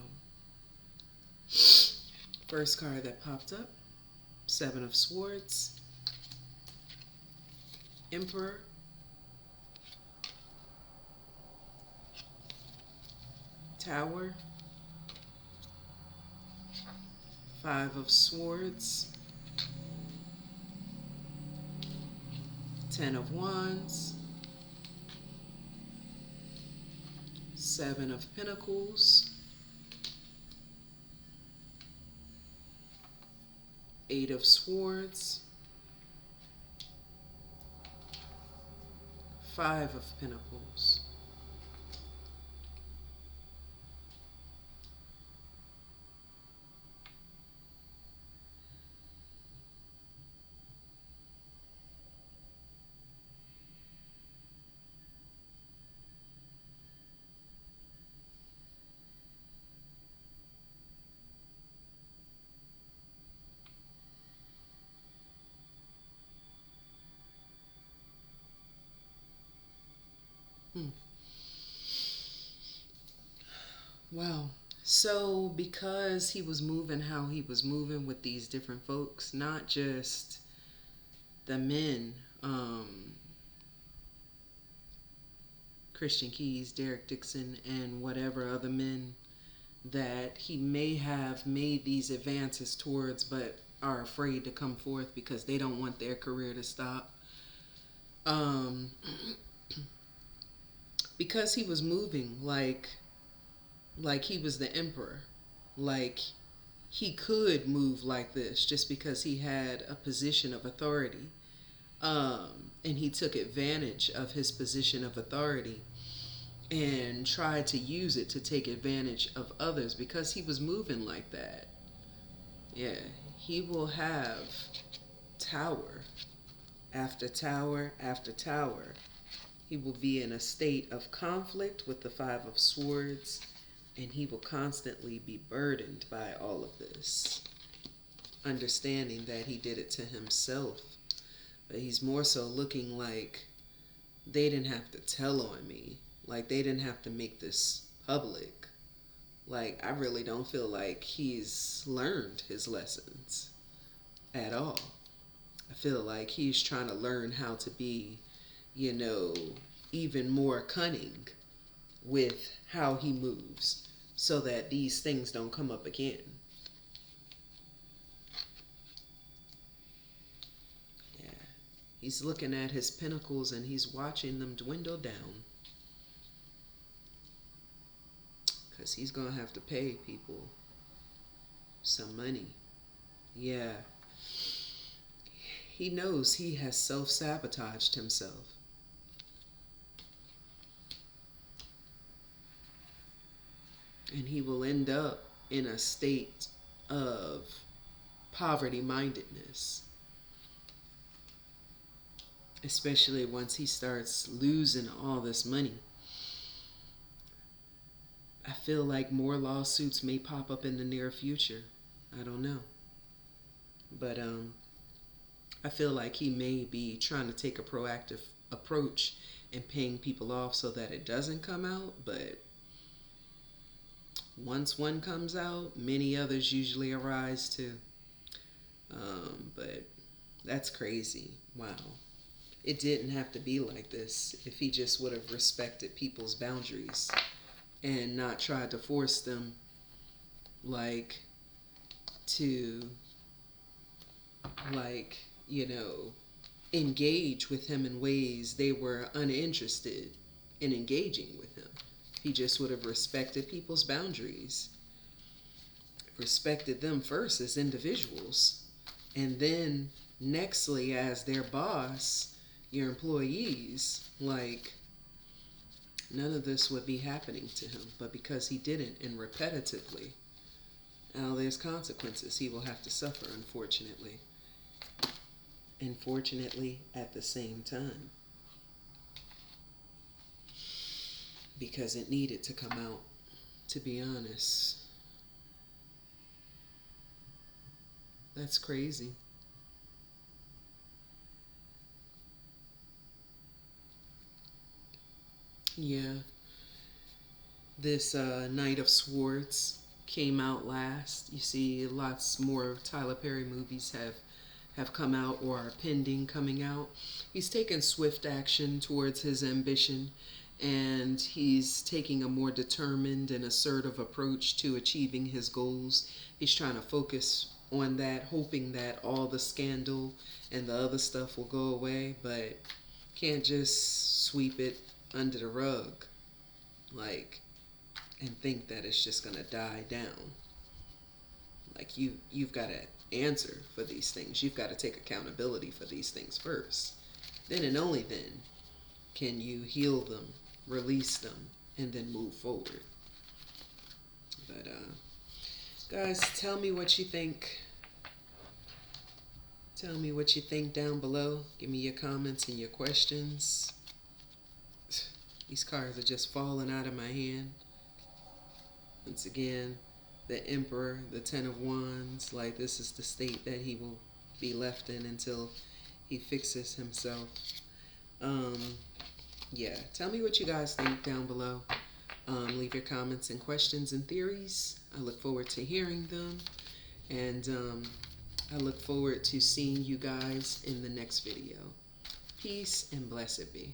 First card that popped up, Seven of Swords, Emperor, Tower, Five of Swords, Ten of Wands, Seven of Pentacles, Eight of Swords, Five of Pentacles. Hmm. Wow. So because he was moving how he was moving with these different folks, not just the men, Christian Keys, Derek Dixon, and whatever other men that he may have made these advances towards but are afraid to come forth because they don't want their career to stop. Um, because he was moving like he was the emperor, like he could move like this just because he had a position of authority, and he took advantage of his position of authority and tried to use it to take advantage of others because he was moving like that. Yeah, he will have tower after tower after tower. He will be in a state of conflict with the Five of Swords, and he will constantly be burdened by all of this, understanding that he did it to himself. But he's more so looking like they didn't have to tell on me. Like they didn't have to make this public. Like I really don't feel like he's learned his lessons at all. I feel like he's trying to learn how to be, you know, even more cunning with how he moves so that these things don't come up again. Yeah. He's looking at his pinnacles and he's watching them dwindle down. Because he's going to have to pay people some money. Yeah. He knows he has self-sabotaged himself. And he will end up in a state of poverty-mindedness. Especially once he starts losing all this money. I feel like more lawsuits may pop up in the near future. I don't know. But I feel like he may be trying to take a proactive approach and paying people off so that it doesn't come out. But Once one comes out, many others usually arise too. But that's crazy. Wow. It didn't have to be like this if he just would have respected people's boundaries and not tried to force them, like, to, like, engage with him in ways they were uninterested in engaging with him. He just would have respected people's boundaries, respected them first as individuals, and then nextly as their boss, your employees. Like, none of this would be happening to him. But because he didn't, and repetitively, now there's consequences he will have to suffer, unfortunately. And fortunately at the same time. Because it needed to come out, to be honest. That's crazy. Yeah. This Knight of Swords came out last. You see, lots more Tyler Perry movies have come out or are pending coming out. He's taken swift action towards his ambition, and he's taking a more determined and assertive approach to achieving his goals. He's trying to focus on that, hoping that all the scandal and the other stuff will go away, but can't just sweep it under the rug, like, and think that it's just gonna die down. Like, you've got to answer for these things. You've got to take accountability for these things first. Then and only then can you heal them, release them, and then move forward. But guys, tell me what you think. Tell me what you think down below. Give me your comments and your questions. These cards are just falling out of my hand. Once again, the Emperor, the Ten of Wands, like, this is the state that he will be left in until he fixes himself. Yeah, tell me what you guys think down below. Leave your comments and questions and theories. I look forward to hearing them. And I look forward to seeing you guys in the next video. Peace and blessed be.